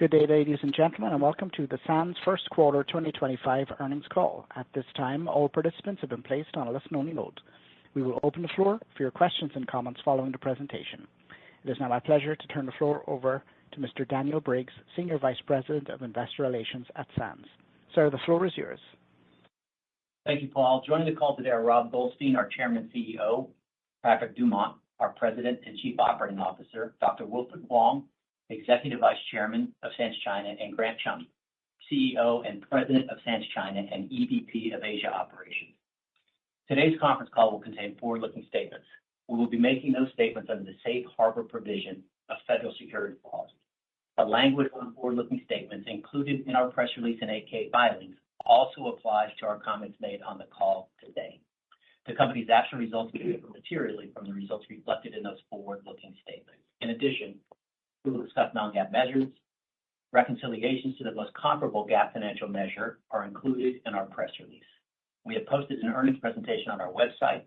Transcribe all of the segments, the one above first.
Good day, ladies and gentlemen, and welcome to the Sands First Quarter 2025 earnings call. At this time, all participants have been placed on a listen-only mode. We will open the floor for your questions and comments following the presentation. It is now my pleasure to turn the floor over to Mr. Daniel Briggs, Senior Vice President of Investor Relations at Sands. Sir, the floor is yours. Thank you, Paul. Joining the call today are Rob Goldstein, our Chairman and CEO, Patrick Dumont, our President and Chief Operating Officer, Dr. Wilfred Wong, Executive Vice Chairman of Sands China, and Grant Chum, CEO and President of Sands China and EVP of Asia Operations. Today's conference call will contain forward-looking statements. We will be making those statements under the safe harbor provision of federal securities laws. The language on forward-looking statements included in our press release and 8-K filings also applies to our comments made on the call today. The company's actual results may differ materially from the results reflected in those forward-looking statements. In addition, we will discuss non-GAAP measures. Reconciliations to the most comparable GAAP financial measure are included in our press release. We have posted an earnings presentation on our website.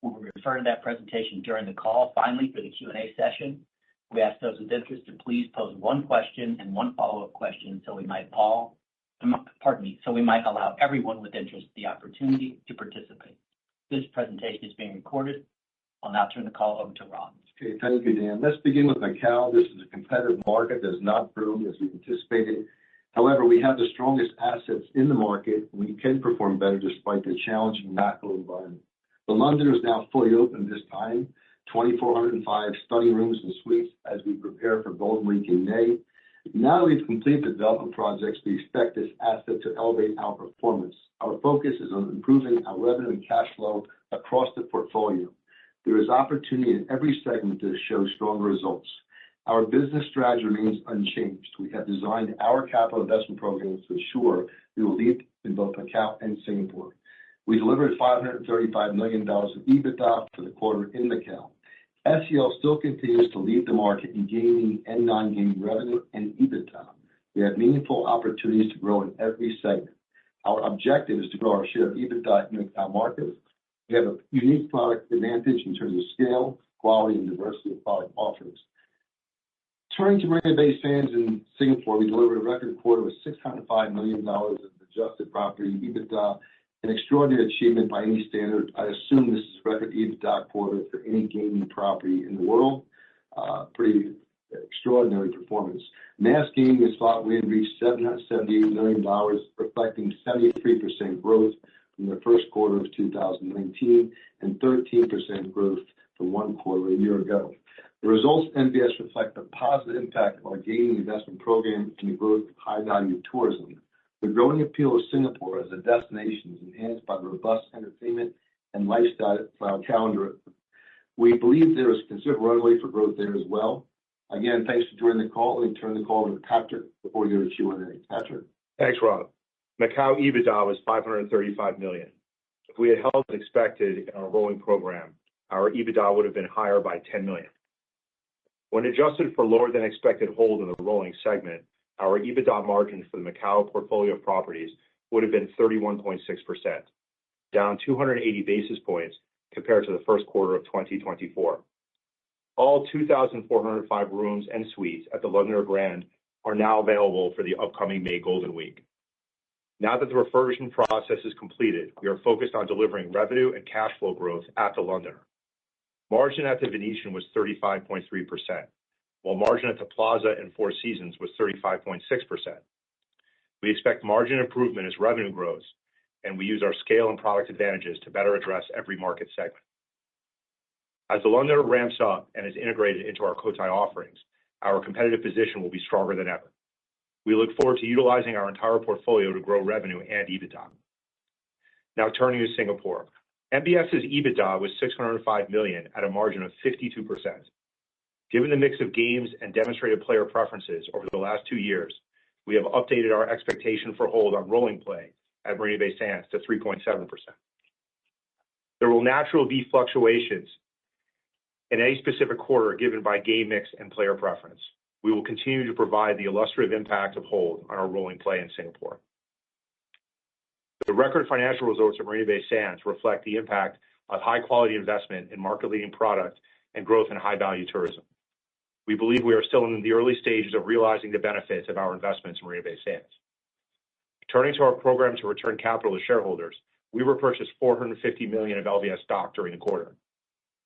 We will refer to that presentation during the call. Finally, for the Q&A session, we ask those with interest to please pose one question and one follow-up question so we might allow everyone with interest the opportunity to participate. This presentation is being recorded. I'll now turn the call over to Rob. Okay, thank you, Dan. Let's begin with Macau. This is a competitive market that has not grown as we anticipated. However, we have the strongest assets in the market. We can perform better despite the challenging macro environment. The Londoner is now fully open this time, 2,405 study rooms and suites as we prepare for Golden Week in May. Now that we've completed the development projects, we expect this asset to elevate our performance. Our focus is on improving our revenue and cash flow across the portfolio. There is opportunity in every segment to show stronger results. Our business strategy remains unchanged. We have designed our capital investment programs to ensure we will lead in both Macau and Singapore. We delivered $535 million of EBITDA for the quarter in Macau. SEL still continues to lead the market in gaming and non-gaming revenue and EBITDA. We have meaningful opportunities to grow in every segment. Our objective is to grow our share of EBITDA in the Macau market. We have a unique product advantage in terms of scale, quality, and diversity of product offerings. Turning to Marina Bay Sands in Singapore, we delivered a record quarter with $605 million of adjusted property EBITDA, an extraordinary achievement by any standard. I assume this is a record EBITDA quarter for any gaming property in the world. Pretty extraordinary performance. Mass gaming and slot win reached $778 million, reflecting 73% growth from the first quarter of 2019 and 13% growth from one quarter a year ago. The results of LVS reflect the positive impact of our gaming investment program and the growth of high-value tourism. The growing appeal of Singapore as a destination is enhanced by the robust entertainment and lifestyle calendar. We believe there is considerable runway for growth there as well. Again, thanks for joining the call. Let me turn the call over to Patrick before we go to Q&A. Patrick. Thanks, Rob. Macau EBITDA was $535 million. If we had held as expected in our rolling program, our EBITDA would have been higher by $10 million. When adjusted for lower than expected hold in the rolling segment, our EBITDA margin for the Macau portfolio of properties would have been 31.6%, down 280 basis points compared to the first quarter of 2024. All 2,405 rooms and suites at the Londoner Grand are now available for the upcoming May Golden Week. Now that the refurbishment process is completed, we are focused on delivering revenue and cash flow growth at the Londoner. Margin at the Venetian was 35.3%, while margin at the Plaza and Four Seasons was 35.6%. We expect margin improvement as revenue grows, and we use our scale and product advantages to better address every market segment. As the Londoner ramps up and is integrated into our Cotai offerings, our competitive position will be stronger than ever. We look forward to utilizing our entire portfolio to grow revenue and EBITDA. Now turning to Singapore. MBS's EBITDA was $605 million at a margin of 52%. Given the mix of games and demonstrated player preferences over the last 2 years, we have updated our expectation for hold on rolling play at Marina Bay Sands to 3.7%. There will naturally be fluctuations in any specific quarter given by game mix and player preference. We will continue to provide the illustrative impact of hold on our rolling play in Singapore. The record financial results at Marina Bay Sands reflect the impact of high-quality investment in market-leading product and growth in high-value tourism. We believe we are still in the early stages of realizing the benefits of our investments in Marina Bay Sands. Turning to our program to return capital to shareholders, we repurchased $450 million of LVS stock during the quarter.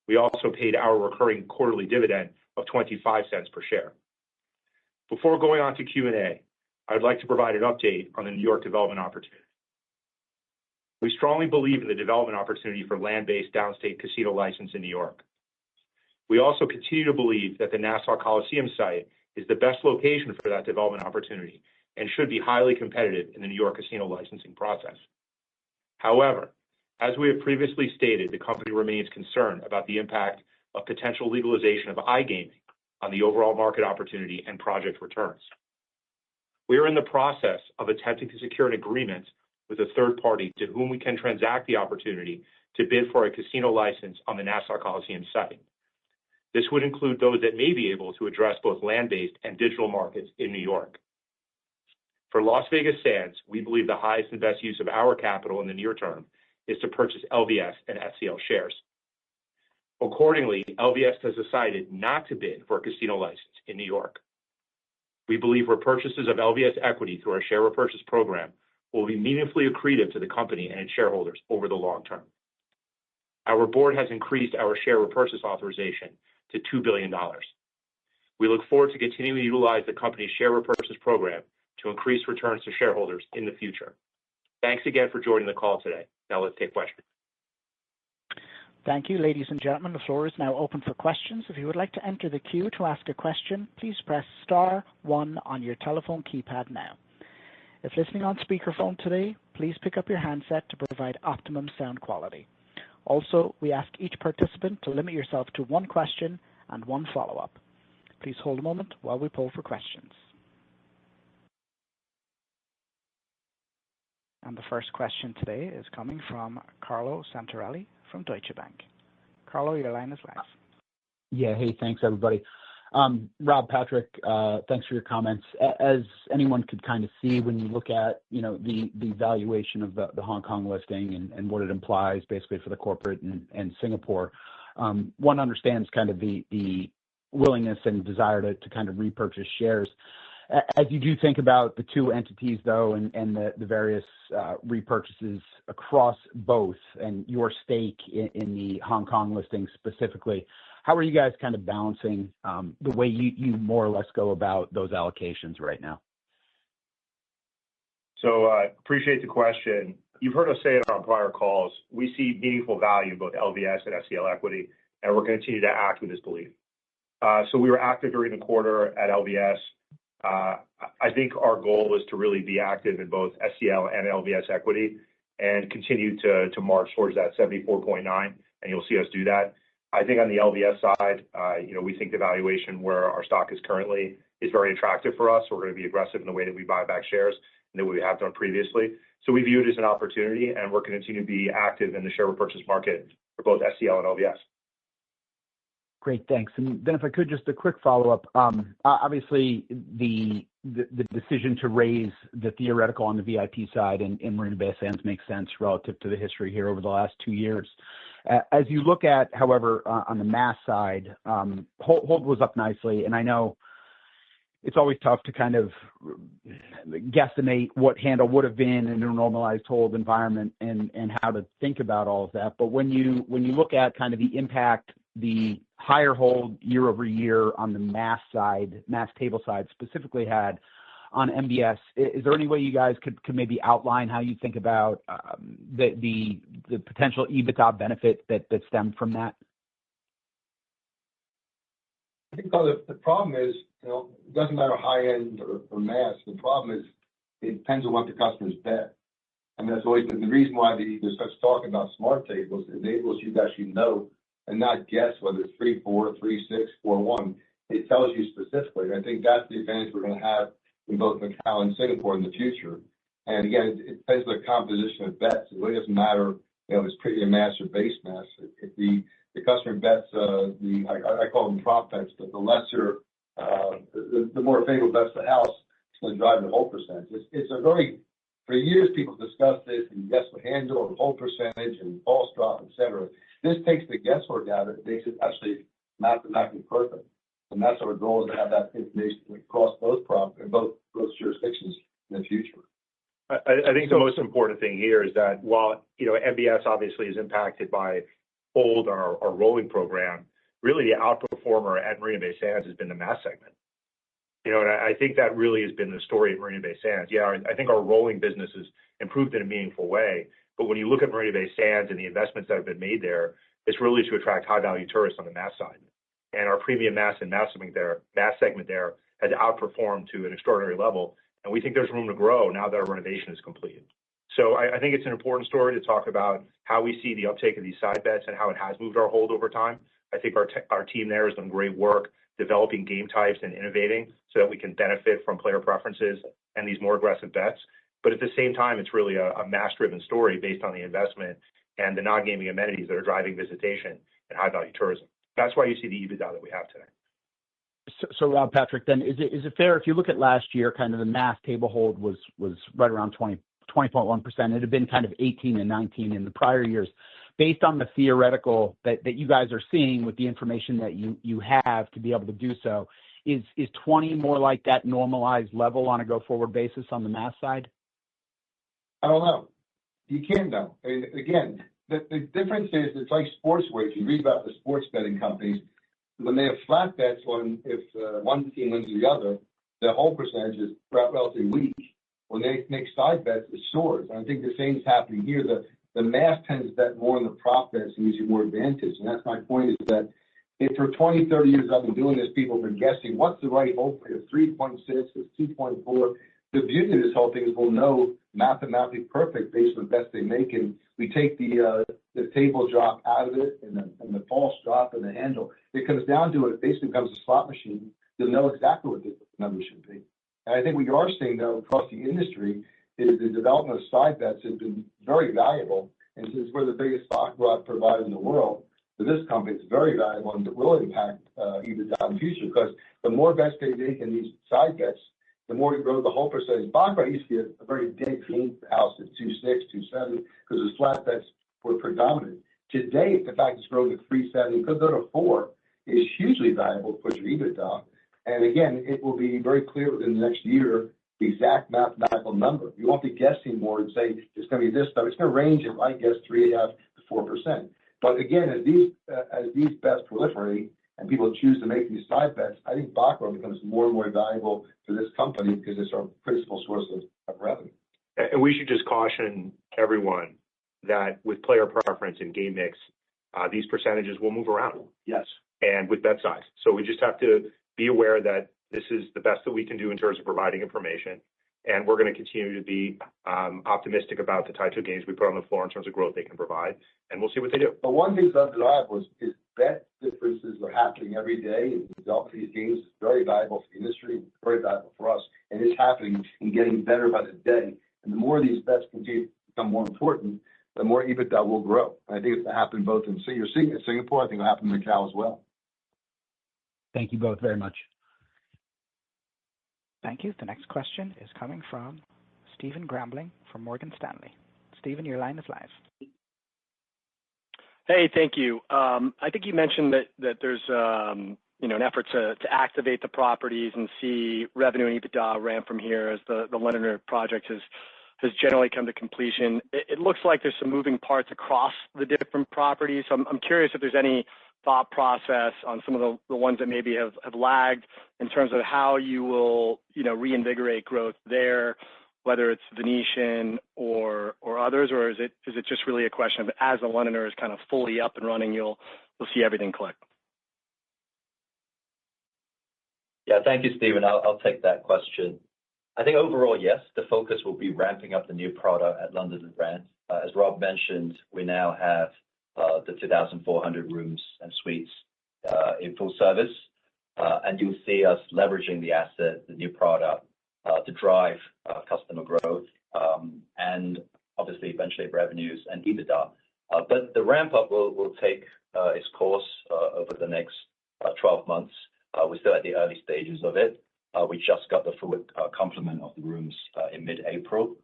We also paid our recurring quarterly dividend of 25 cents per share. Before going on to Q&A, I would like to provide an update on the New York development opportunity. We strongly believe in the development opportunity for land-based downstate casino license in New York. We also continue to believe that the Nassau Coliseum site is the best location for that development opportunity and should be highly competitive in the New York casino licensing process. However, as we have previously stated, the company remains concerned about the impact of potential legalization of iGaming on the overall market opportunity and project returns. We are in the process of attempting to secure an agreement with a third party to whom we can transact the opportunity to bid for a casino license on the Nassau Coliseum site. This would include those that may be able to address both land-based and digital markets in New York. For Las Vegas Sands, we believe the highest and best use of our capital in the near term is to purchase LVS and SCL shares. Accordingly, LVS has decided not to bid for a casino license in New York. We believe repurchases of LVS equity through our share repurchase program will be meaningfully accretive to the company and its shareholders over the long term. Our board has increased our share repurchase authorization to $2 billion. We look forward to continuing to utilize the company's share repurchase program to increase returns to shareholders in the future. Thanks again for joining the call today. Now let's take questions. Thank you, ladies and gentlemen. The floor is now open for questions. If you would like to enter the queue to ask a question, please press *1 on your telephone keypad now. If listening on speakerphone today, please pick up your handset to provide optimum sound quality. Also, we ask each participant to limit yourself to one question and one follow-up. Please hold a moment while we poll for questions. And the first question today is coming from Carlo Santarelli from Deutsche Bank. Carlo, your line is live. Yeah, hey, thanks everybody. Rob, Patrick, thanks for your comments. As anyone could kind of see when you look at, the valuation of the Hong Kong listing and what it implies basically for the corporate and Singapore, one understands kind of the willingness and desire to kind of repurchase shares. As you do think about the two entities, though, and the various repurchases across both and your stake in the Hong Kong listing specifically, how are you guys kind of balancing the way you more or less go about those allocations right now? So appreciate the question. You've heard us say it on prior calls. We see meaningful value in both LVS and SCL equity, and we're going to continue to act with this belief. So we were active during the quarter at LVS. I think our goal is to really be active in both SCL and LVS equity and continue to march towards that 74.9, and you'll see us do that. I think on the LVS side, we think the valuation where our stock is currently is very attractive for us. So we're going to be aggressive in the way that we buy back shares and that we have done previously. So we view it as an opportunity, and we're going to continue to be active in the share repurchase market for both SCL and LVS. Great, thanks. And then if I could, just a quick follow-up. Obviously, the decision to raise the theoretical on the VIP side in Marina Bay Sands makes sense relative to the history here over the last 2 years. As you look at, however, on the mass side, hold was up nicely, and I know it's always tough to kind of guesstimate what handle would have been in a normalized hold environment and how to think about all of that. But when you look at kind of the impact the higher hold year over year on the mass table side specifically had on MBS, is there any way you guys could maybe outline how you think about the potential EBITDA benefit that stemmed from that? I think the problem is, it doesn't matter high end or mass. The problem is it depends on what the customers bet. I mean, that's always been the reason why there's such talk about smart tables. It enables you to actually know and not guess whether it's 3-4, 3-6, 4-1. It tells you specifically. And I think that's the advantage we're going to have in both Macau and Singapore in the future. And again, it depends on the composition of bets. It really doesn't matter, if it's premium mass or base mass. If the customer bets, I call them prop bets, but the lesser, the more favorable bets the house, it's going to drive the hold percentage. For years, people discussed this and guess the handle and hold percentage and false drop, et cetera. This takes the guesswork out of it. It makes it actually mathematically perfect. And that's our goal, is to have that information across both jurisdictions in the future. I think the most important thing here is that while, MBS obviously is impacted by hold our rolling program, really the outperformer at Marina Bay Sands has been the mass segment. And I think that really has been the story at Marina Bay Sands. Yeah, I think our rolling business has improved in a meaningful way. But when you look at Marina Bay Sands and the investments that have been made there, it's really to attract high-value tourists on the mass side. And our premium mass and mass segment there has outperformed to an extraordinary level. And we think there's room to grow now that our renovation is completed. So I think it's an important story to talk about how we see the uptake of these side bets and how it has moved our hold over time. I think our team there has done great work developing game types and innovating so that we can benefit from player preferences and these more aggressive bets. But at the same time, it's really a mass-driven story based on the investment and the non-gaming amenities that are driving visitation and high-value tourism. That's why you see the EBITDA that we have today. So Rob, Patrick, then is it fair, if you look at last year, kind of the mass table hold was right around 20.1%. It had been kind of 18 and 19 in the prior years. Based on the theoretical that you guys are seeing with the information that you have to be able to do so, is 20 more like that normalized level on a go-forward basis on the mass side? I don't know. You can't know. And again, the difference is it's like sports wagering. You read about the sports betting companies. When they have flat bets on if one team wins the other, the whole percentage is relatively weak. When they make side bets, it soars. And I think the same is happening here. The mass tends to bet more on the prop bets and gives you more advantage. And that's my point, is that if for 20, 30 years I've been doing this, people have been guessing what's the right hold rate of 3.6, it's 2.4. The beauty of this whole thing is we'll know mathematically perfect based on the bets they make. And we take the table drop out of it and the false drop and the handle. It comes down to it basically becomes a slot machine. You'll know exactly what the number should be. And I think what you are seeing, though, across the industry is the development of side bets has been very valuable. And since we're the biggest stock provider in the world, for this company, it's very valuable and it will impact EBITDA in the future, because the more bets they make in these side bets, the more you grow the whole percentage. Baccarat used to be a very dead game house at 2.6, 2.7, because the flat bets were predominant. Today, the fact it's grown to 3.7, could go to 4, is hugely valuable for your EBITDA. And again, it will be very clear within the next year the exact mathematical number. You won't be guessing more and say it's going to be this stuff. It's going to range at, I guess, 3.5% to 4%. But again, as these bets proliferate and people choose to make these side bets, I think baccarat becomes more and more valuable for this company because it's our principal source of revenue. And we should just caution everyone that with player preference and game mix, these percentages will move around. Yes. And with bet size. So we just have to be aware that this is the best that we can do in terms of providing information. And we're going to continue to be optimistic about the types of games we put on the floor in terms of growth they can provide. And we'll see what they do. But one thing that's undeniable is bet differences are happening every day. And developing these games is very valuable for the industry, very valuable for us. And it's happening and getting better by the day. And the more these bets continue to become more important, the more EBITDA will grow. And I think it's going to happen both in Singapore. I think it'll happen in Macau as well. Thank you both very much. Thank you. The next question is coming from Stephen Grambling from Morgan Stanley. Stephen, your line is live. Hey, thank you. I think you mentioned that there's an effort to activate the properties and see revenue and EBITDA ramp from here as the Londoner project has generally come to completion. It looks like there's some moving parts across the different properties. So I'm curious if there's any thought process on some of the ones that maybe have lagged in terms of how you will, reinvigorate growth there, whether it's Venetian or others, or is it just really a question of as the Londoner is kind of fully up and running, you'll see everything click? Yeah, thank you, Stephen. I'll take that question. I think overall, yes, the focus will be ramping up the new product at Londoner Grand. As Rob mentioned, we now have the 2,400 rooms and suites in full service. And you'll see us leveraging the asset, the new product, to drive customer growth and obviously eventually revenues and EBITDA. But the ramp up will take its course over the next 12 months. We're still at the early stages of it. We just got the full complement of the rooms in mid-April.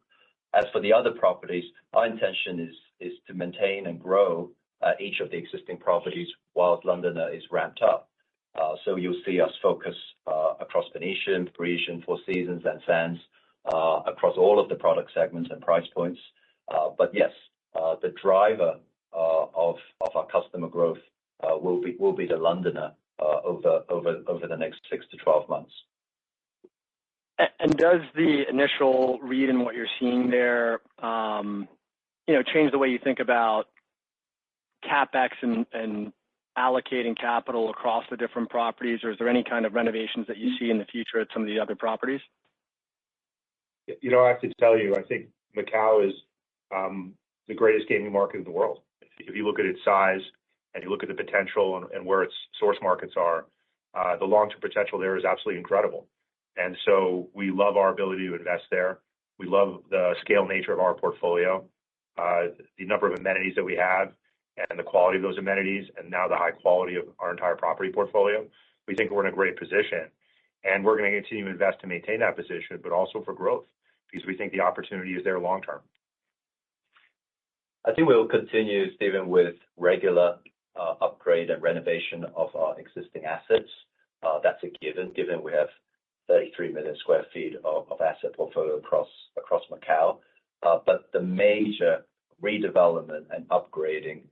As for the other properties, our intention is to maintain and grow each of the existing properties while Londoner is ramped up. So you'll see us focus across Venetian, Parisian, Four Seasons, and Sands, across all of the product segments and price points. But yes, the driver of our customer growth will be the Londoner over the next 6 to 12 months. And does the initial read in what you're seeing there, change the way you think about CapEx and allocating capital across the different properties, or is there any kind of renovations that you see in the future at some of the other properties? I have to tell you, I think Macau is the greatest gaming market in the world. If you look at its size and you look at the potential and where its source markets are, the long-term potential there is absolutely incredible. And so we love our ability to invest there. We love the scale nature of our portfolio, the number of amenities that we have, and the quality of those amenities, and now the high quality of our entire property portfolio. We think we're in a great position, and we're going to continue to invest to maintain that position, but also for growth, because we think the opportunity is there long term. I think we'll continue, Stephen, with regular upgrade and renovation of our existing assets. That's a given we have 33 million square feet of asset portfolio across Macau. But the major redevelopment and upgrading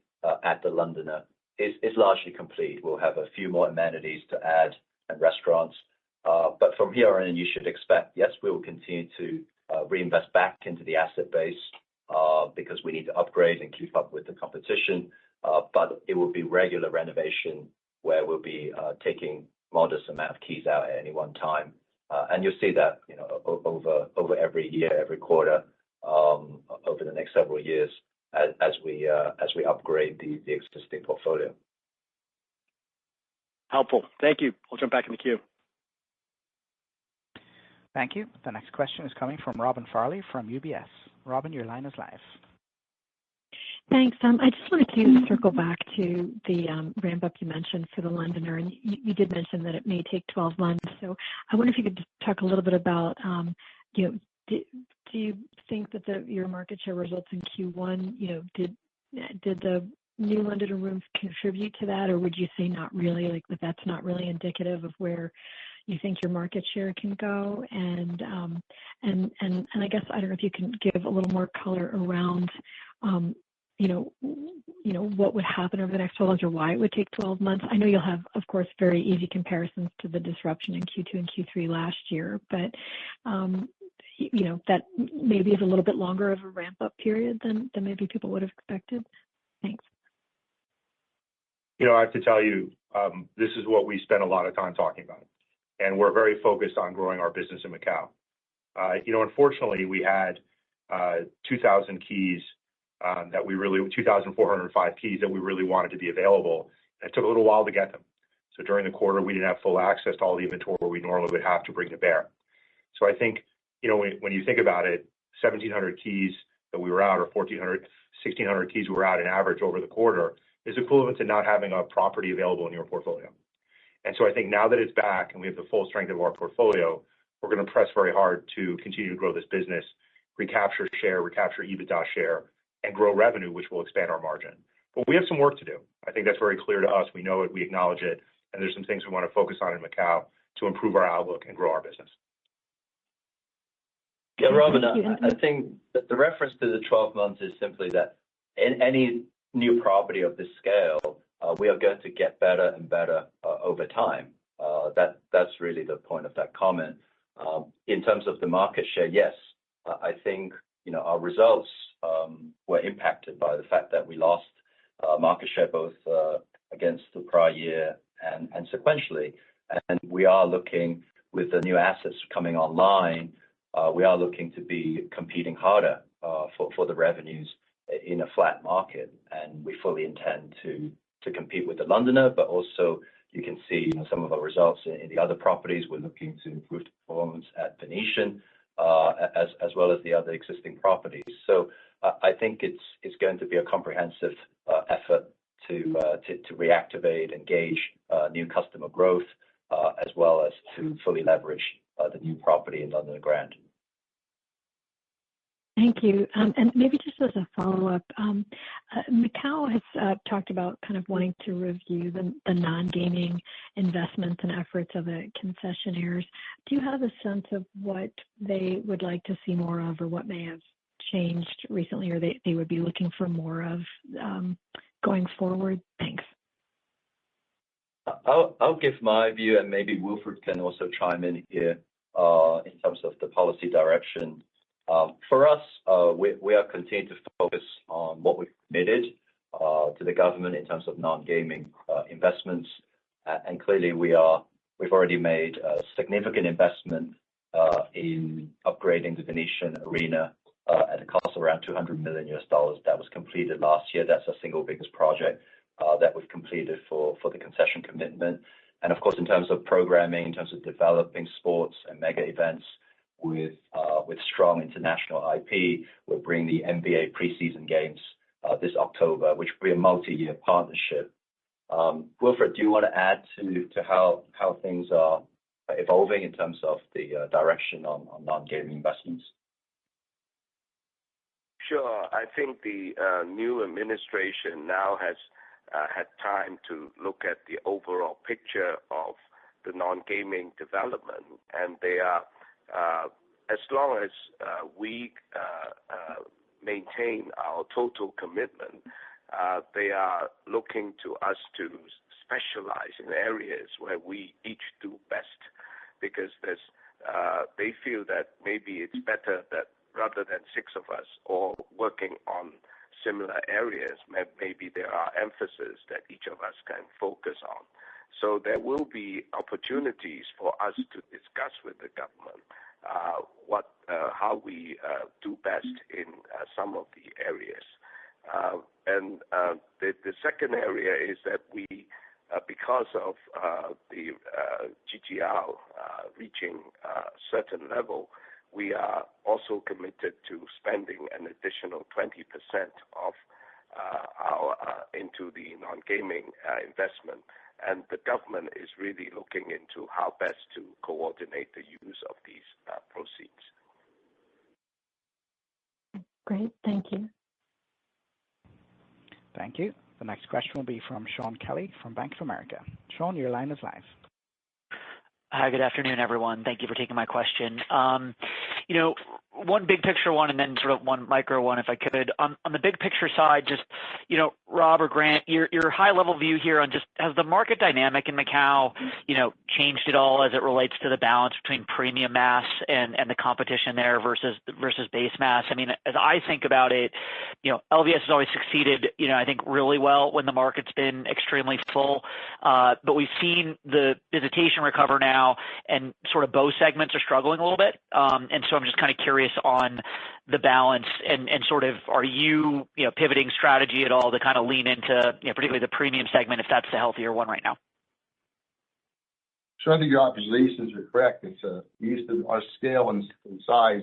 at the Londoner is largely complete. We'll have a few more amenities to add and restaurants. But from here on in, you should expect, yes, we will continue to reinvest back into the asset base because we need to upgrade and keep up with the competition. But it will be regular renovation where we'll be taking modest amount of keys out at any one time. And you'll see that, over every year, every quarter, over the next several years as we upgrade the existing portfolio. Helpful. Thank you. I'll jump back in the queue. Thank you. The next question is coming from Robin Farley from UBS. Robin, your line is live. Thanks. I just wanted to circle back to the ramp up you mentioned for the Londoner, and you did mention that it may take 12 months. So I wonder if you could talk a little bit about, do you think that your market share results in Q1, did the new Londoner rooms contribute to that, or would you say not really, like that's not really indicative of where you think your market share can go? And I guess I don't know if you can give a little more color around, what would happen over the next 12 months or why it would take 12 months. I know you'll have, of course, very easy comparisons to the disruption in Q2 and Q3 last year, but that maybe is a little bit longer of a ramp up period than maybe people would have expected. Thanks. I have to tell you, this is what we spend a lot of time talking about, and we're very focused on growing our business in Macau. Unfortunately, we had 2,000 keys 2,405 keys that we really wanted to be available. And it took a little while to get them. So during the quarter, we didn't have full access to all the inventory we normally would have to bring to bear. So I think, when you think about it, 1,700 keys that we were out, or 1,400, 1,600 keys we were out in average over the quarter is equivalent to not having a property available in your portfolio. And so I think now that it's back and we have the full strength of our portfolio, we're going to press very hard to continue to grow this business, recapture EBITDA share, and grow revenue, which will expand our margin. But we have some work to do. I think that's very clear to us. We know it, we acknowledge it, and there's some things we want to focus on in Macau to improve our outlook and grow our business. Yeah, Robin, I think that the reference to the 12 months is simply that in any new property of this scale, we are going to get better and better over time. That's really the point of that comment. In terms of the market share, yes, I think our results were impacted by the fact that we lost market share both against the prior year and sequentially. And we are looking, with the new assets coming online, we are looking to be competing harder for the revenues in a flat market. And we fully intend to compete with the Londoner, but also you can see some of our results in the other properties. We're looking to improve the performance at Venetian, as well as the other existing properties. So I think it's going to be a comprehensive effort to reactivate, engage new customer growth, as well as to fully leverage the new property in Londoner Grand. Thank you. And maybe just as a follow-up, Macau has talked about kind of wanting to review the non-gaming investments and efforts of the concessionaires. Do you have a sense of what they would like to see more of, or what may have changed recently, or they would be looking for more of going forward? Thanks. I'll give my view, and maybe Wilfred can also chime in here in terms of the policy direction. For us, we are continuing to focus on what we've committed to the government in terms of non-gaming investments. And clearly we've already made a significant investment in upgrading the Venetian Arena at a cost of around $200 million. That was completed last year. That's our single biggest project that we've completed for the concession commitment. And of course, in terms of programming, in terms of developing sports and mega events with strong international IP, we'll bring the NBA preseason games this October, which will be a multi-year partnership. Wilfred, do you want to add to how things are evolving in terms of the direction on non-gaming investments? Sure. I think the new administration now has had time to look at the overall picture of the non-gaming development, and they are, as long as we maintain our total commitment, they are looking to us to specialize in areas where we each do best, because they feel that maybe it's better that rather than six of us all working on similar areas, maybe there are emphases that each of us can focus on. So there will be opportunities for us to discuss with the government how we do best in some of the areas. And the second area is that we, because of the GGR reaching a certain level, we are also committed to spending an additional 20% of our into the non-gaming investment. And the government is really looking into how best to coordinate the use of these proceeds. Great. Thank you. Thank you. The next question will be from Shaun Kelley from Bank of America. Shaun, your line is live. Hi, good afternoon, everyone. Thank you for taking my question. One big picture one and then sort of one micro one, if I could. On the big picture side, just, Rob or Grant, your high level view here on just has the market dynamic in Macau, changed at all as it relates to the balance between premium mass and the competition there versus base mass? I mean, as I think about it, LVS has always succeeded, I think really well when the market's been extremely full. But we've seen the visitation recover now, and sort of both segments are struggling a little bit. And so I'm just kind of curious on the balance and sort of, are you, pivoting strategy at all to kind of lean into, particularly the premium segment, if that's the healthier one right now? Sure, I think your observations are correct. Our scale and size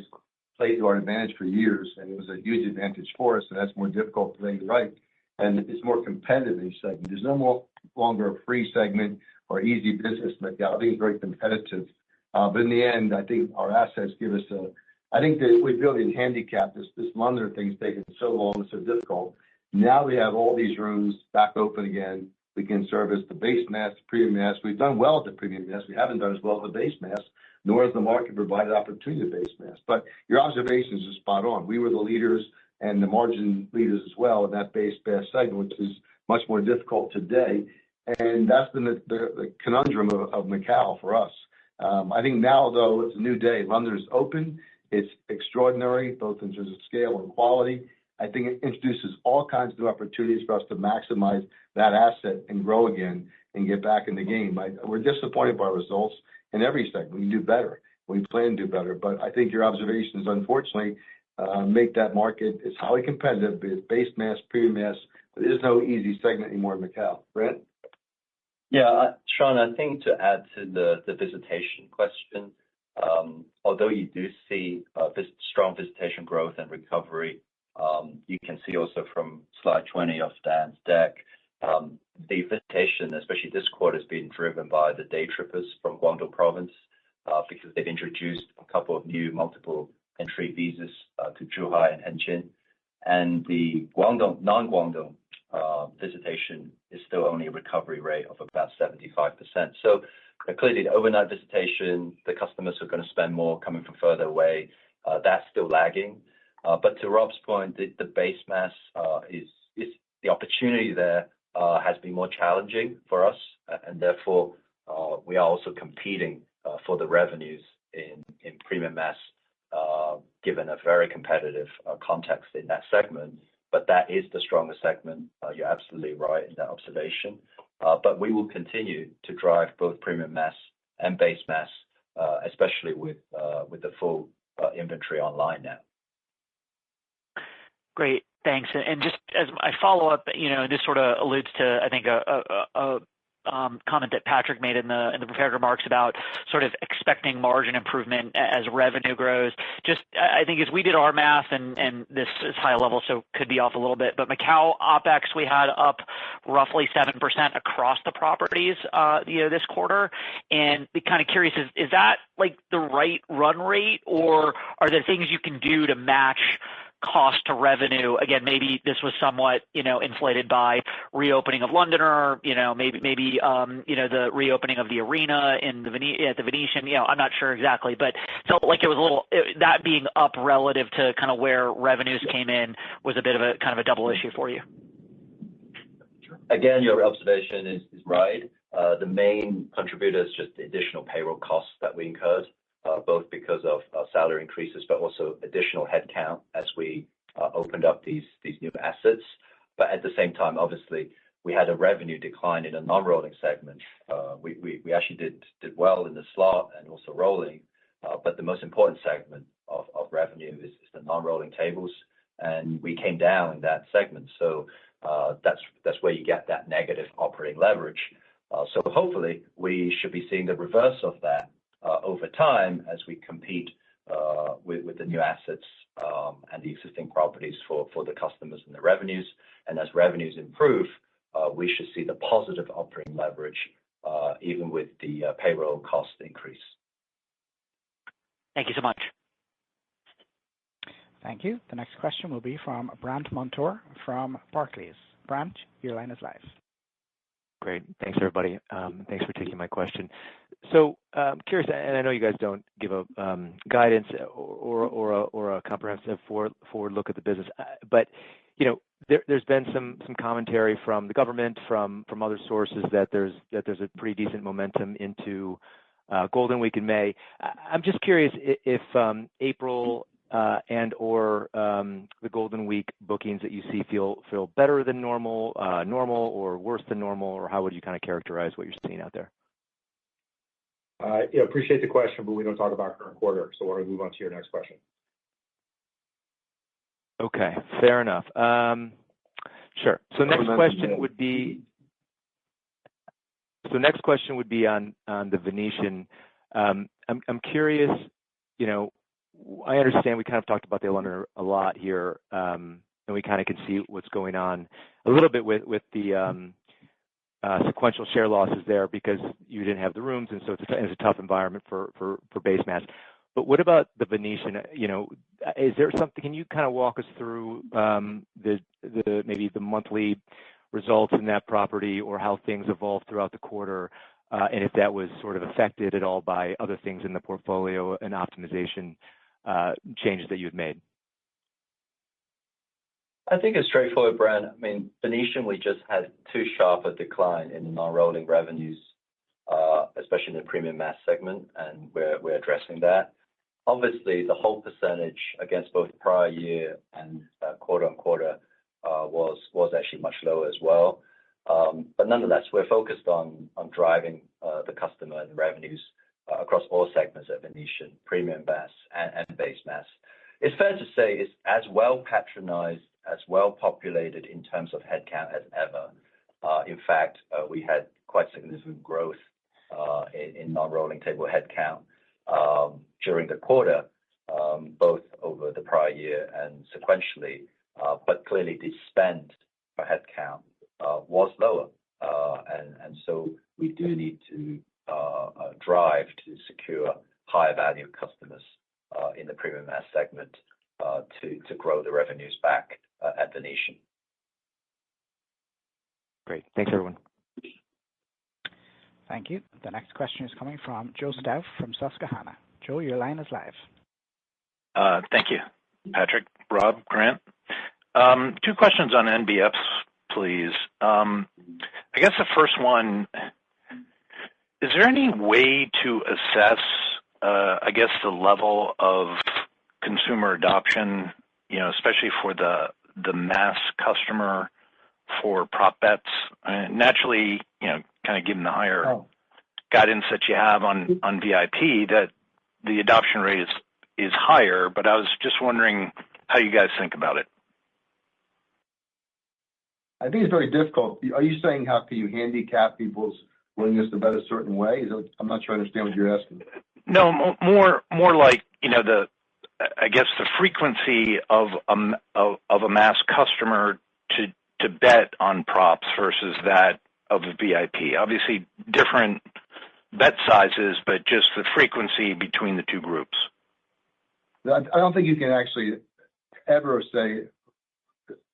played to our advantage for years, and it was a huge advantage for us, and that's more difficult to bring to right. And it's more competitive in each segment. There's no longer a free segment or easy business in Macau. I think it's very competitive. But in the end, I think our assets give us I think that we really handicapped this Londoner thing's taken so long and so difficult. Now we have all these rooms back open again. We can service the base mass, the premium mass. We've done well at the premium mass. We haven't done as well at the base mass, nor has the market provided opportunity to base mass. But your observations are spot on. We were the leaders and the margin leaders as well in that base mass segment, which is much more difficult today. And that's been the conundrum of Macau for us. I think now, though, it's a new day. London is open. It's extraordinary, both in terms of scale and quality. I think it introduces all kinds of new opportunities for us to maximize that asset and grow again and get back in the game. We're disappointed by our results in every segment. We can do better. We plan to do better. But I think your observations, unfortunately, make that market, it's highly competitive. It's base mass, premium mass. There is no easy segment anymore in Macau. Brent? Yeah, Shaun, I think to add to the visitation question, although you do see strong visitation growth and recovery, you can see also from slide 20 of Dan's deck, the visitation, especially this quarter, has been driven by the day trippers from Guangdong province because they've introduced a couple of new multiple entry visas to Zhuhai and Hengqin. And the Guangdong, non-Guangdong visitation is still only a recovery rate of about 75%. So clearly the overnight visitation, the customers who are going to spend more coming from further away, that's still lagging. But to Rob's point, the base mass is the opportunity there has been more challenging for us, and therefore we are also competing for the revenues in premium mass, given a very competitive context in that segment. But that is the strongest segment. You're absolutely right in that observation. But we will continue to drive both premium mass and base mass, especially with the full inventory online now. Great, thanks. And just as my follow-up, this sort of alludes to, I think, a comment that Patrick made in the prepared remarks about sort of expecting margin improvement as revenue grows. Just, I think as we did our math, and this is high level, so could be off a little bit, but Macau OpEx we had up roughly 7% across the properties, this quarter. And be kind of curious, is that like the right run rate, or are there things you can do to match cost to revenue? Again, maybe this was somewhat, inflated by reopening of Londoner, maybe the reopening of the arena at the Venetian. I'm not sure exactly, but felt like it was a little, that being up relative to kind of where revenues came in was a bit of a kind of a double issue for you. Again, your observation is right. The main contributor is just the additional payroll costs that we incurred, both because of salary increases, but also additional headcount as we opened up these new assets. But at the same time, obviously, we had a revenue decline in a non-rolling segment. We actually did well in the slot and also rolling, but the most important segment of revenue is the non-rolling tables, and we came down in that segment. So that's where you get that negative operating leverage. So hopefully we should be seeing the reverse of that over time as we compete with the new assets and the existing properties for the customers and the revenues. And as revenues improve, we should see the positive operating leverage even with the payroll cost increase. Thank you so much. Thank you. The next question will be from Brandt Montour from Barclays. Brandt, your line is live. Great. Thanks, everybody. Thanks for taking my question. So I'm curious, and I know you guys don't give a guidance or a comprehensive forward look at the business, but there's been some commentary from the government, from other sources that there's a pretty decent momentum into Golden Week in May. I'm just curious if April and or the Golden Week bookings that you see feel better than normal or worse than normal, or how would you kind of characterize what you're seeing out there? Appreciate the question, but we don't talk about current quarter, so we're going to move on to your next question. Okay, fair enough. Sure. So next question would be on the Venetian. I'm curious. I understand we kind of talked about the Londoner a lot here, and we kind of can see what's going on a little bit with the sequential share losses there because you didn't have the rooms, and so it's a tough environment for base mass. But what about the Venetian? Is there something? Can you kind of walk us through maybe the monthly results in that property, or how things evolved throughout the quarter, and if that was sort of affected at all by other things in the portfolio and optimization changes that you had made? I think it's straightforward, Brent. I mean, Venetian, we just had too sharp a decline in the non-rolling revenues, especially in the premium mass segment, and we're addressing that. Obviously, the whole percentage against both prior year and quarter on quarter was actually much lower as well. But nonetheless, we're focused on driving the customer and revenues across all segments at Venetian, premium mass and base mass. It's fair to say it's as well patronized, as well populated in terms of headcount as ever. In fact, we had quite significant growth in non-rolling table headcount during the quarter, both over the prior year and sequentially. But clearly, the spend per headcount was lower, and so we do need to drive to secure higher value customers in the premium premium mass segment to grow the revenues back at Venetian. Great. Thanks, everyone. Thank you. The next question is coming from Joe Stauff from Susquehanna. Joe, your line is live. Thank you, Patrick, Rob, Grant. Two questions on NBFs, please. I guess the first one, is there any way to assess, I guess, the level of consumer adoption, especially for the mass customer for prop bets? Naturally, kind of given the higher guidance that you have on VIP, that the adoption rate is higher, but I was just wondering how you guys think about it. I think it's very difficult. Are you saying how can you handicap people's willingness to bet a certain way? I'm not sure I understand what you're asking. No, more like, I guess the frequency of a mass customer to bet on props versus that of a VIP. Obviously different bet sizes, but just the frequency between the two groups. I don't think you can actually ever say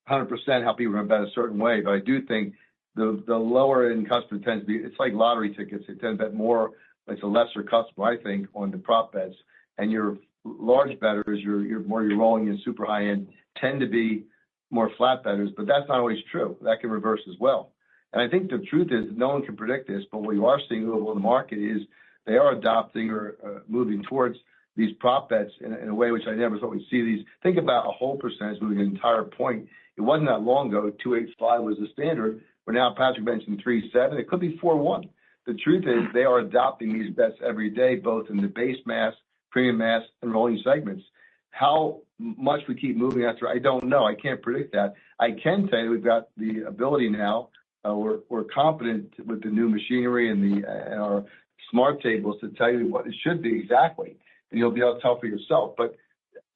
100% how people are going to bet a certain way, but I do think the lower end customer tends to be, it's like lottery tickets. They tend to bet more. It's a lesser customer, I think, on the prop bets. And your large bettors, your rolling in super high end, tend to be more flat bettors, but that's not always true. That can reverse as well. And I think the truth is no one can predict this, but what you are seeing over in the market is they are adopting or moving towards these prop bets in a way which I never thought we'd see these. Think about a whole percentage moving an entire point. It wasn't that long ago, 285 was the standard. Where now Patrick mentioned 37. It could be 4-1. The truth is they are adopting these bets every day, both in the base mass, premium mass, and rolling segments. How much we keep moving after, I don't know. I can't predict that. I can tell you we've got the ability now. We're confident with the new machinery and our smart tables to tell you what it should be exactly, and you'll be able to tell for yourself. But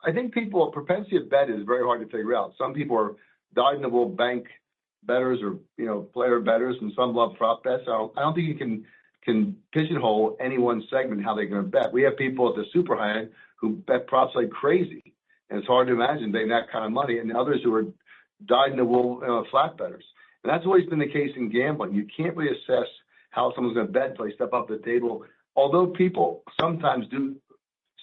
I think propensity of bet is very hard to figure out. Some people are dyed-in-the-wool bank bettors or player bettors, and some love prop bets. I don't think you can pigeonhole any one segment how they're going to bet. We have people at the super high end who bet props like crazy, and it's hard to imagine they have that kind of money, and others who are dyed-in-the-wool flat bettors. And that's always been the case in gambling. You can't really assess how someone's going to bet until they step up the table. Although people sometimes do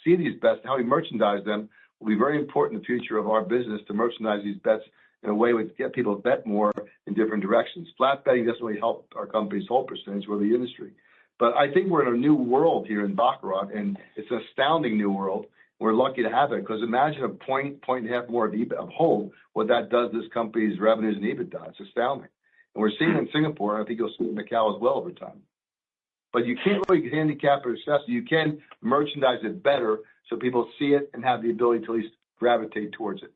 see these bets, how we merchandise them will be very important in the future of our business to merchandise these bets in a way to get people to bet more in different directions. Flat betting doesn't really help our company's hold percentage or the industry. But I think we're in a new world here in baccarat, and it's an astounding new world. We're lucky to have it because imagine a point and a half more of hold, what that does to this company's revenues and EBITDA. It's astounding. And we're seeing it in Singapore, and I think you'll see it in Macau as well over time. But you can't really handicap or assess it. You can merchandise it better so people see it and have the ability to at least gravitate towards it.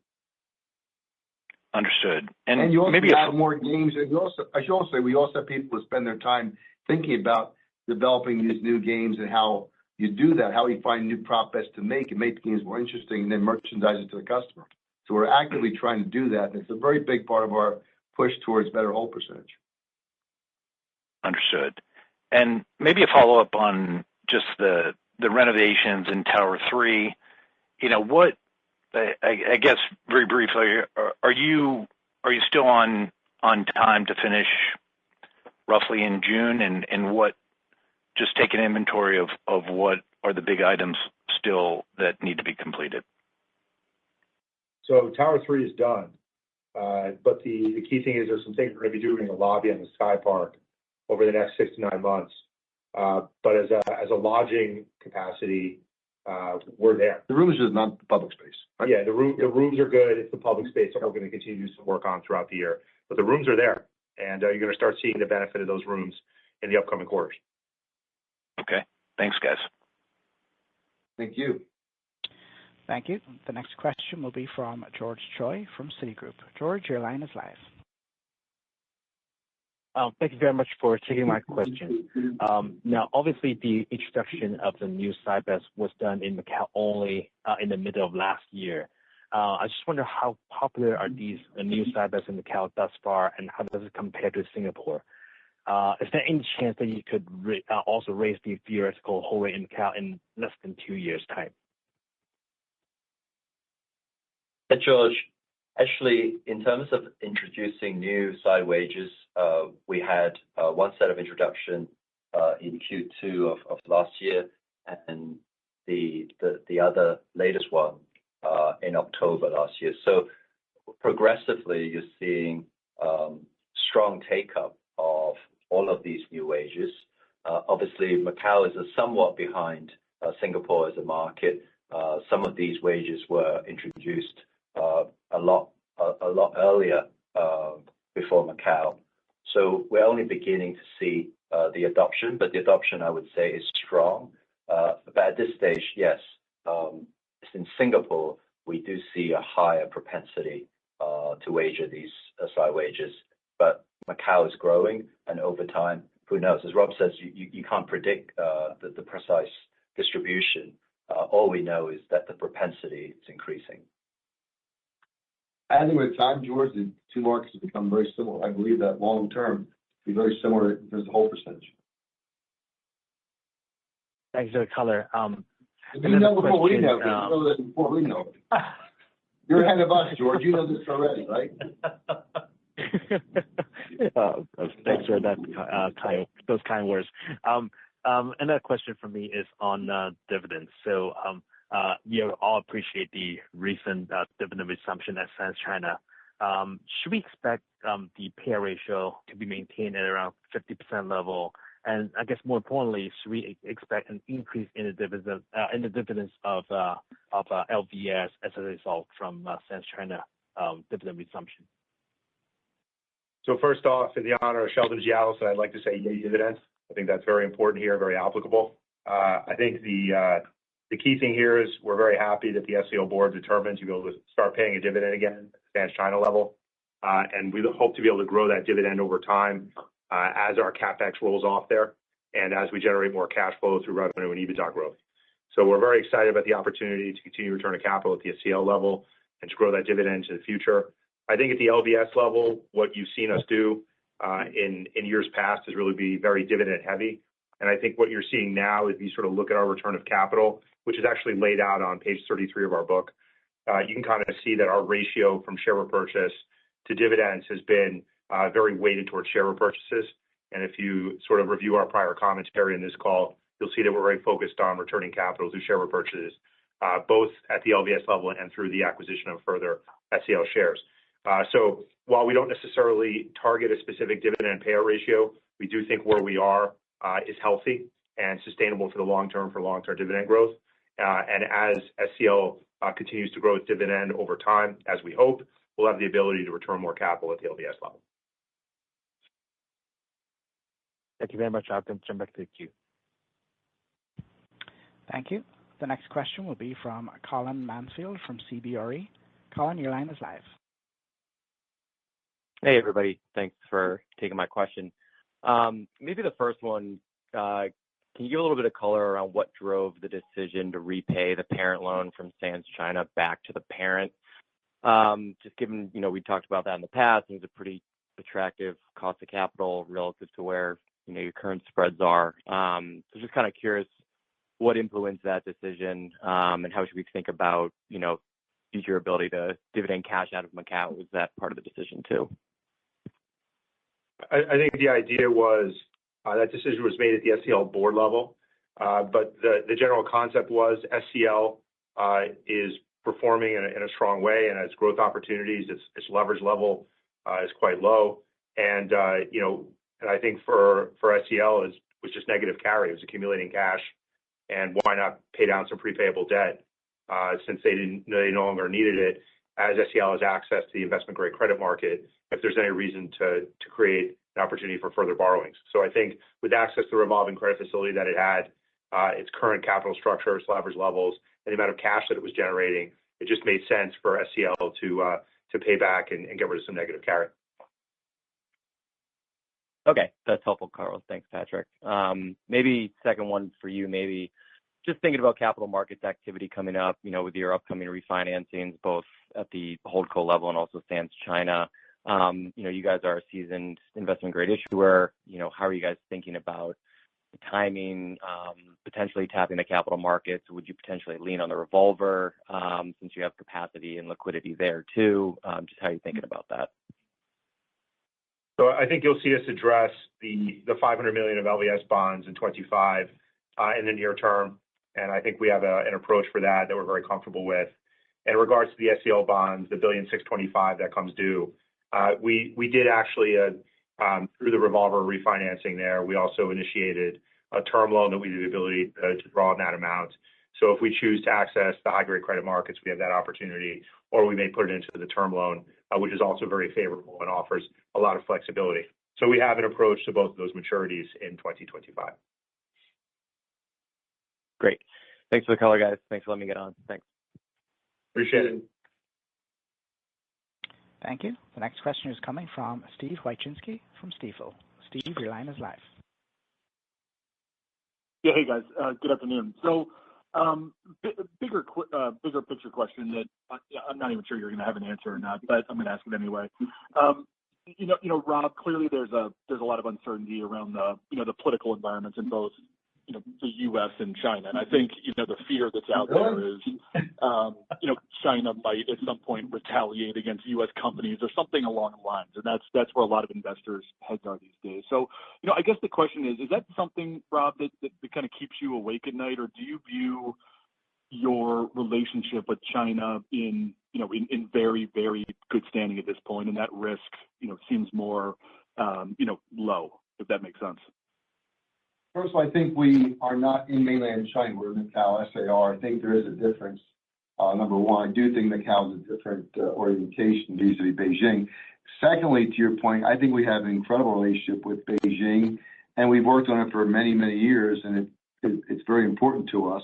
Understood. And you also maybe have more games. And I should also say, we also have people who spend their time thinking about developing these new games and how you do that, how you find new prop bets to make and make the games more interesting and then merchandise it to the customer. So we're actively trying to do that. And it's a very big part of our push towards better hold percentage. Understood. And maybe a follow-up on just the renovations in Tower 3. What, I guess very briefly, are you still on time to finish roughly in June? And what, just take an inventory of what are the big items still that need to be completed? So Tower 3 is done. But the key thing is there's some things we're going to be doing in the lobby and the Sky Park over the next 6 to 9 months. But as a lodging capacity, we're there. The rooms is not the public space. Right? Yeah, the rooms are good. It's the public space that we're going to continue to do some work on throughout the year. But the rooms are there, and you're going to start seeing the benefit of those rooms in the upcoming quarters. Okay. Thanks, guys. Thank you. Thank you. The next question will be from George Choi from Citigroup. George, your line is live. Thank you very much for taking my question. Now, obviously, the introduction of the new side bets was done in Macau only in the middle of last year. I just wonder how popular are these new side bets in Macau thus far, and how does it compare to Singapore? Is there any chance that you could also raise the theoretical hold rate in Macau in less than 2 years' time? Hey, George. Actually, in terms of introducing new side wages, we had one set of introduction in Q2 of last year, and the other latest one in October last year. So progressively, you're seeing strong take-up of all of these new wages. Obviously, Macau is somewhat behind Singapore as a market. Some of these wages were introduced a lot earlier before Macau. So we're only beginning to see the adoption, but the adoption, I would say, is strong. But at this stage, yes, in Singapore, we do see a higher propensity to wager these side wages. But Macau is growing, and over time, who knows? As Rob says, you can't predict the precise distribution. All we know is that the propensity is increasing. I think with time, George, the two markets have become very similar. I believe that long term be very similar in terms of the whole percentage. Thanks for the color. You know before we know. You know this before we know. You're ahead of us, George. You know this already, right? Thanks for that those kind words. Another question for me is on dividends. So you all appreciate the recent dividend resumption at Sands China. Should we expect the payout ratio to be maintained at around 50% level? And I guess more importantly, should we expect an increase in the dividends of LVS as a result from Sands China dividend resumption? So first off, in the honor of Sheldon G. Adelson, I'd like to say yay dividends. I think that's very important here, very applicable. I think the key thing here is we're very happy that the SCL board determined to be able to start paying a dividend again at the Sands China level. And we hope to be able to grow that dividend over time as our CapEx rolls off there and as we generate more cash flow through revenue and EBITDA growth. So we're very excited about the opportunity to continue return of capital at the SCL level and to grow that dividend into the future. I think at the LVS level, what you've seen us do in years past is really be very dividend heavy. And I think what you're seeing now is you sort of look at our return of capital, which is actually laid out on page 33 of our book. You can kind of see that our ratio from share repurchase to dividends has been very weighted towards share repurchases. And if you sort of review our prior commentary in this call, you'll see that we're very focused on returning capital through share repurchases, both at the LVS level and through the acquisition of further SCL shares. So while we don't necessarily target a specific dividend payout ratio, we do think where we are is healthy and sustainable for the long term for long-term dividend growth. And as SCL continues to grow its dividend over time, as we hope, we'll have the ability to return more capital at the LVS level. Thank you very much. I'll jump back to the queue. Thank you. The next question will be from Colin Mansfield from CBRE. Colin, your line is live. Hey, everybody. Thanks for taking my question. Maybe the first one, can you give a little bit of color around what drove the decision to repay the parent loan from Sands China back to the parent? Just given, we talked about that in the past, and it's a pretty attractive cost of capital relative to where, your current spreads are. So just kind of curious what influenced that decision, and how should we think about, future ability to dividend cash out of Macau? Was that part of the decision too? I think the idea was that decision was made at the SCL board level, but the general concept was SCL is performing in a strong way, and its growth opportunities, its leverage level is quite low, and and I think for SCL was just negative carry. It was accumulating cash, and why not pay down some prepayable debt since they no longer needed it, as SCL has access to the investment grade credit market, if there's any reason to create an opportunity for further borrowings. So I think with access to the revolving credit facility that it had, its current capital structure, its leverage levels, and the amount of cash that it was generating, it just made sense for SCL to pay back and get rid of some negative carry. Okay, that's helpful, Carlos. Thanks, Patrick. Maybe second one for you, maybe just thinking about capital markets activity coming up, with your upcoming refinancings, both at the holdco level and also Sands China. You guys are a seasoned investment grade issuer. How are you guys thinking about, timing, potentially tapping the capital markets? Would you potentially lean on the revolver since you have capacity and liquidity there too? Just how are you thinking about that? So I think you'll see us address the $500 million of LVS bonds in 25 in the near term, and I think we have an approach for that we're very comfortable with. In regards to the SEL bonds, the $1.625 billion that comes due, we did actually through the revolver refinancing there, we also initiated a term loan that we have the ability to draw on that amount. So if we choose to access the high-grade credit markets, we have that opportunity, or we may put it into the term loan, which is also very favorable and offers a lot of flexibility. So we have an approach to both of those maturities in 2025. Great. Thanks for the color, guys. Thanks for letting me get on. Thanks. Appreciate it. Thank you. The next question is coming from Steve Wieczynski from Stifel. Steve, your line is live. Yeah, hey guys. Good afternoon. So, bigger picture question that I'm not even sure you're going to have an answer or not, but I'm going to ask it anyway. You know, Rob, clearly there's a lot of uncertainty around the political environments in both the U.S. and China, and I think the fear that's out there is China might at some point retaliate against U.S. companies or something along the lines, and that's where a lot of investors' heads are these days. So I guess the question is that something, Rob, that kind of keeps you awake at night, or do you view your relationship with China in very, very good standing at this point, and that risk seems more low, if that makes sense? First of all, I think we are not in mainland China. We're in Macau, SAR. I think there is a difference. Number one, I do think Macau is a different orientation vis-a-vis Beijing. Secondly, to your point, I think we have an incredible relationship with Beijing, and we've worked on it for many, many years, and it's very important to us.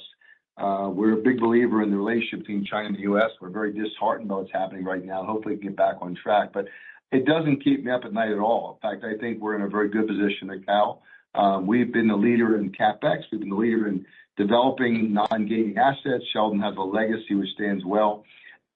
We're a big believer in the relationship between China and the U.S. We're very disheartened by what's happening right now. Hopefully, we can get back on track. But it doesn't keep me up at night at all. In fact, I think we're in a very good position in Macau. We've been the leader in CapEx. We've been the leader in developing non-gaming assets. Sheldon has a legacy which stands well.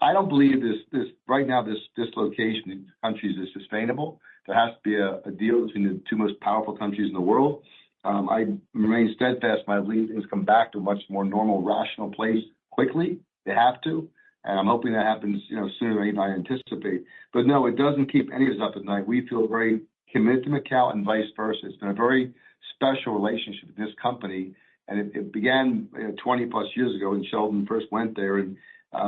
I don't believe this right now, this dislocation in countries is sustainable. There has to be a deal between the two most powerful countries in the world. I remain steadfast. My belief things come back to a much more normal, rational place quickly. They have to. And I'm hoping that happens, sooner than even I anticipate. But no, it doesn't keep any of us up at night. We feel very committed to Macau and vice versa. It's been a very special relationship with this company, and it began 20 plus years ago when Sheldon first went there and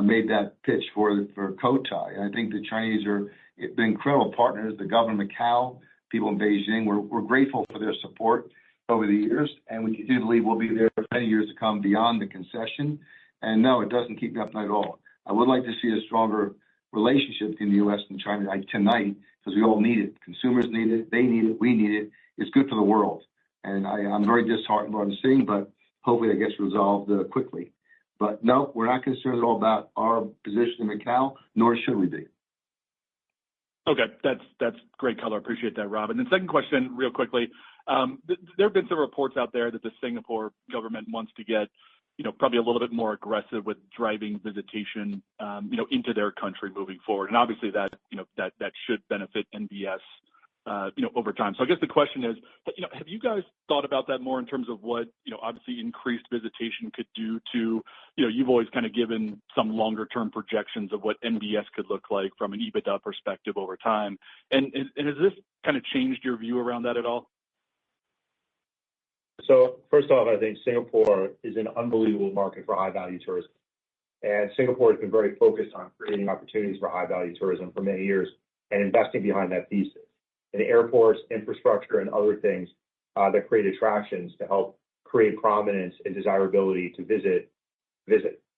made that pitch for Cotai. And I think the Chinese are been incredible partners. The government of Macau, people in Beijing, we're grateful for their support over the years, and we continue to believe we'll be there for many years to come beyond the concession. And no, it doesn't keep me up at night at all. I would like to see a stronger relationship between the U.S. and China tonight, because we all need it. Consumers need it. They need it. We need it. It's good for the world. And I'm very disheartened by what I'm seeing, but hopefully that gets resolved quickly. But no, we're not concerned at all about our position in Macau, nor should we be. Okay, that's great color. Appreciate that, Rob. And then second question, real quickly. There have been some reports out there that the Singapore government wants to get, probably a little bit more aggressive with driving visitation, into their country moving forward. And obviously that should benefit NBS, over time. So I guess the question is, have you guys thought about that more in terms of what, obviously increased visitation could do to, you've always kind of given some longer term projections of what NBS could look like from an EBITDA perspective over time. And has this kind of changed your view around that at all? So first off, I think Singapore is an unbelievable market for high-value tourism. And Singapore has been very focused on creating opportunities for high-value tourism for many years and investing behind that thesis in airports, infrastructure, and other things that create attractions to help create prominence and desirability to visit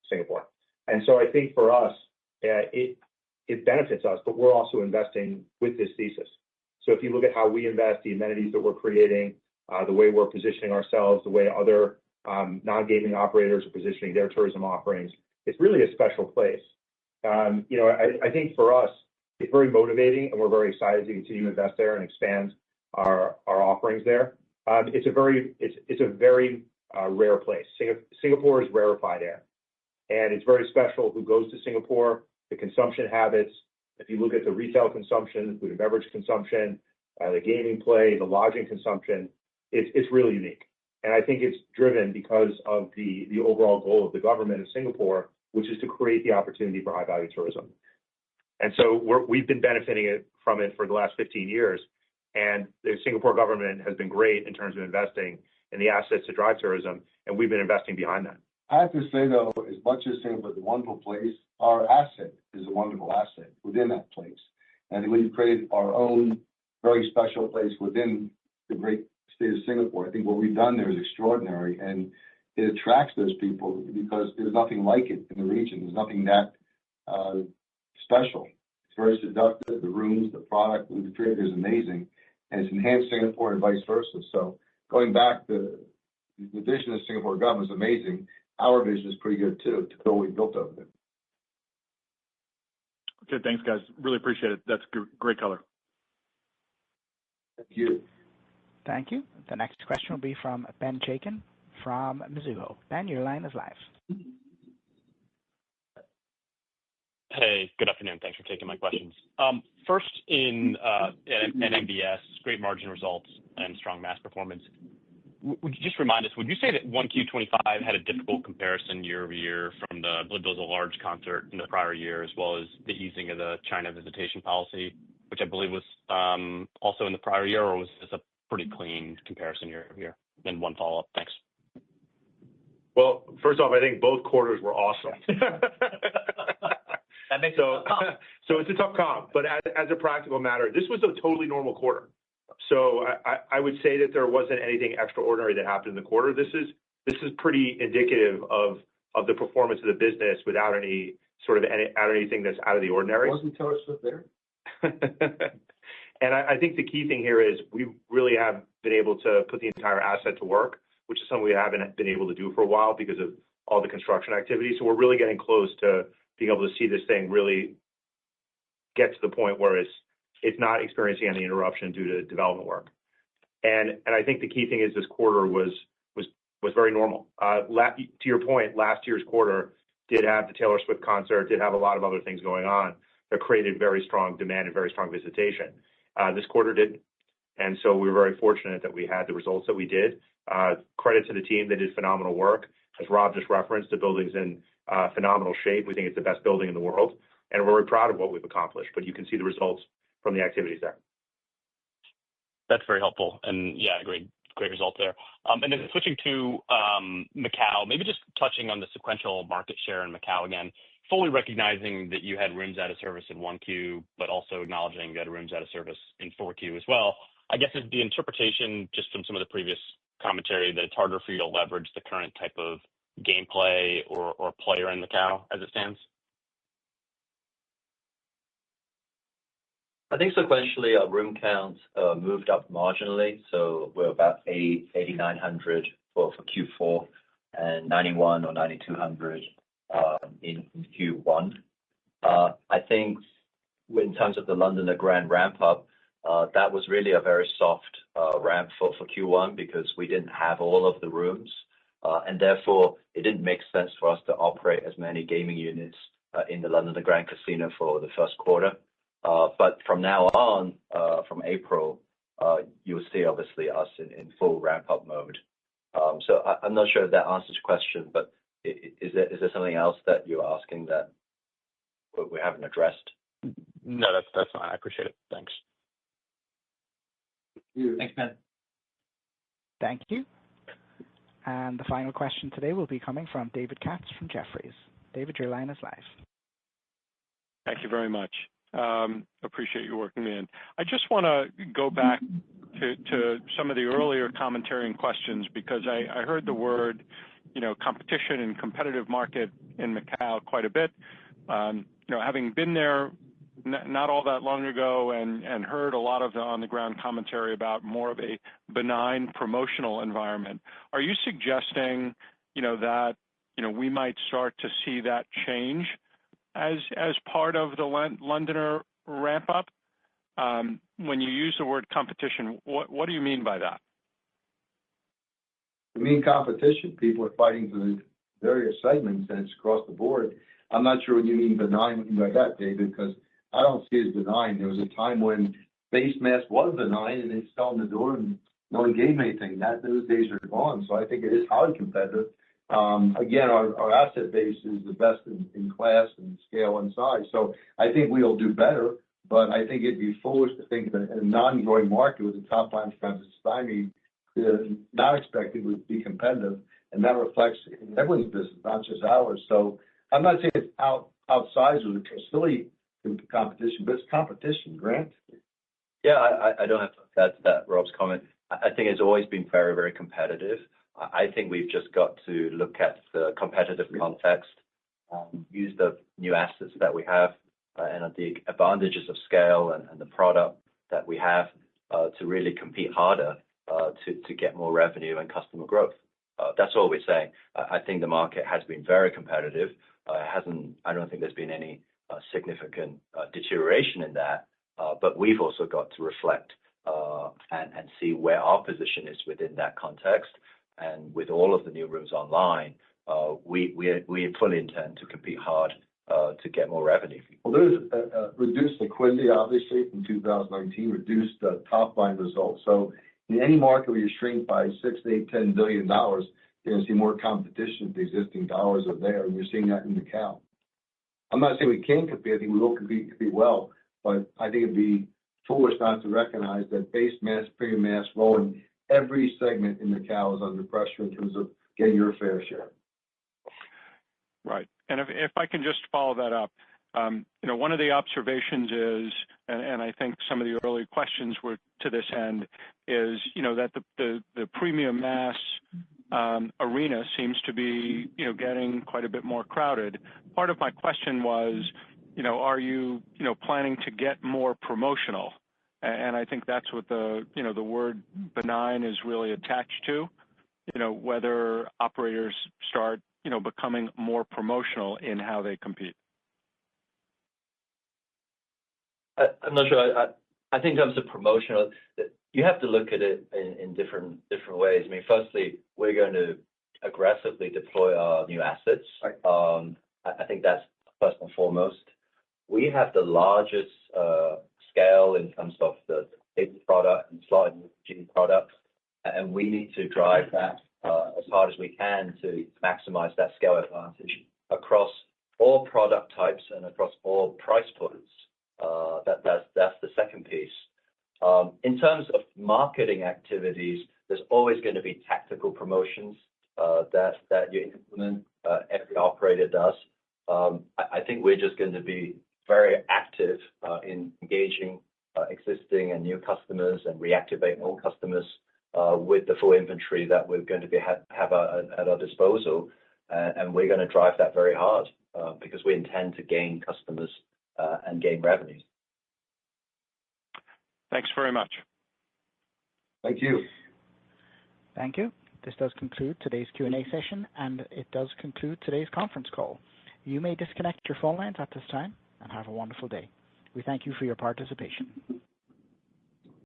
Singapore. And so I think for us, it benefits us, but we're also investing with this thesis. So if you look at how we invest, the amenities that we're creating, the way we're positioning ourselves, the way other non-gaming operators are positioning their tourism offerings, it's really a special place. I think for us, it's very motivating, and we're very excited to continue to invest there and expand our offerings there. It's a very rare place. Singapore is rarefied air, and it's very special who goes to Singapore, the consumption habits. If you look at the retail consumption, food and beverage consumption, the gaming play, the lodging consumption, it's really unique. And I think it's driven because of the overall goal of the government of Singapore, which is to create the opportunity for high-value tourism. And so we've been benefiting from it for the last 15 years. And the Singapore government has been great in terms of investing in the assets to drive tourism, and we've been investing behind that. I have to say, though, as much as Singapore is a wonderful place, our asset is a wonderful asset within that place. And we've created our own very special place within the great state of Singapore. I think what we've done there is extraordinary, and it attracts those people because there's nothing like it in the region. There's nothing that special. It's very seductive. The rooms, the product, the food is amazing, and it's enhanced Singapore and vice versa. So going back, the vision of the Singapore government is amazing. Our vision is pretty good too, to build what we built over there. Okay, thanks, guys. Really appreciate it. That's great color. Thank you. Thank you. The next question will be from Ben Chaiken from Mizuho. Ben, your line is live. Hey, good afternoon. Thanks for taking my questions. First, in MBS, great margin results and strong mass performance. Would you just remind us, would you say that 1Q25 had a difficult comparison year over year from the, I believe there was a large concert in the prior year, as well as the easing of the China visitation policy, which I believe was also in the prior year, or was this a pretty clean comparison year over year? Then one follow-up. Thanks. Well, first off, I think both quarters were awesome. That makes it so it's a tough comp, but as a practical matter, this was a totally normal quarter. So I would say that there wasn't anything extraordinary that happened in the quarter. This is pretty indicative of the performance of the business without any anything that's out of the ordinary. Wasn't Taylor Swift there? And I think the key thing here is we really have been able to put the entire asset to work, which is something we haven't been able to do for a while because of all the construction activity. So we're really getting close to being able to see this thing really get to the point where it's not experiencing any interruption due to development work. And I think the key thing is this quarter was very normal. To your point, last year's quarter did have the Taylor Swift concert, did have a lot of other things going on that created very strong demand and very strong visitation. This quarter didn't. And so we were very fortunate that we had the results that we did. Credit to the team. They did phenomenal work. As Rob just referenced, the building's in phenomenal shape. We think it's the best building in the world, and we're very proud of what we've accomplished. But you can see the results from the activities there. That's very helpful. And yeah, great result there. And then switching to Macau, maybe just touching on the sequential market share in Macau again, fully recognizing that you had rooms out of service in 1Q, but also acknowledging you had rooms out of service in 4Q as well. I guess is the interpretation just from some of the previous commentary that it's harder for you to leverage the current type of gameplay or player in Macau as it stands? I think sequentially our room count moved up marginally. So we're about 8,900 for Q4 and 91 or 9,200 in Q1. I think in terms of the Londoner Grand ramp up, that was really a very soft ramp for Q1 because we didn't have all of the rooms. And therefore, it didn't make sense for us to operate as many gaming units in the Londoner Grand Casino for the first quarter. But from now on, from April, you'll see obviously us in full ramp-up mode. So I'm not sure if that answers your question, but is there something else that you're asking that we haven't addressed? No, that's fine. I appreciate it. Thanks. Thanks, Ben. Thank you. And the final question today will be coming from David Katz from Jefferies. David, your line is live. Thank you very much. Appreciate you working me in. I just want to go back to some of the earlier commentary and questions because I heard the word, competition and competitive market in Macau quite a bit. Having been there not all that long ago and heard a lot of the on-the-ground commentary about more of a benign promotional environment, are you suggesting, that, we might start to see that change as part of the Londoner ramp up? When you use the word competition, what do you mean by that? I mean competition. People are fighting for the various segments, and it's across the board. I'm not sure what you mean benign by that, David, because I don't see it as benign. There was a time when face mask was benign, and they fell in the door, and no one gave anything. Those days are gone. So I think it is highly competitive. Again, our asset base is the best in class and scale and size. So I think we'll do better, but I think it'd be foolish to think that in a non-growing market with the top line trends stymied, not expected would be competitive. And that reflects in everyone's business, not just ours. So I'm not saying it's outsized or silly competition, but it's competition. Grant? Yeah, I don't have to add to that, Rob's comment. I think it's always been very, very competitive. I think we've just got to look at the competitive context, use the new assets that we have, and the advantages of scale and the product that we have to really compete harder to get more revenue and customer growth. That's all we're saying. I think the market has been very competitive. I don't think there's been any significant deterioration in that, but we've also got to reflect and see where our position is within that context. And with all of the new rooms online, we fully intend to compete hard to get more revenue. Well, there's reduced liquidity, obviously, from 2019, reduced top line results. So in any market where you shrink by $6, $8, $10 billion, you're going to see more competition if the existing dollars are there, and you're seeing that in Macau. I'm not saying we can't compete. I think we will compete well, but I think it'd be foolish not to recognize that base mass, premium mass, rolling, every segment in Macau is under pressure in terms of getting your fair share. Right. And if I can just follow that up, one of the observations is, and I think some of the early questions were to this end, is, that the premium mass arena seems to be, getting quite a bit more crowded. Part of my question was, are you, planning to get more promotional? And I think that's what the word benign is really attached to, whether operators start, becoming more promotional in how they compete. I'm not sure. I think in terms of promotional, you have to look at it in different ways. I mean, firstly, we're going to aggressively deploy our new assets. I think that's first and foremost. We have the largest scale in terms of the big product and slot machine product, and we need to drive that as hard as we can to maximize that scale advantage across all product types and across all price points. That's the second piece. In terms of marketing activities, there's always going to be tactical promotions that you implement. Every operator does. I think we're just going to be very active in engaging existing and new customers and reactivating all customers with the full inventory that we're going to have at our disposal. And we're going to drive that very hard because we intend to gain customers and gain revenues. Thanks very much. Thank you. Thank you. This does conclude today's Q&A session, and it does conclude today's conference call. You may disconnect your phone lines at this time and have a wonderful day. We thank you for your participation.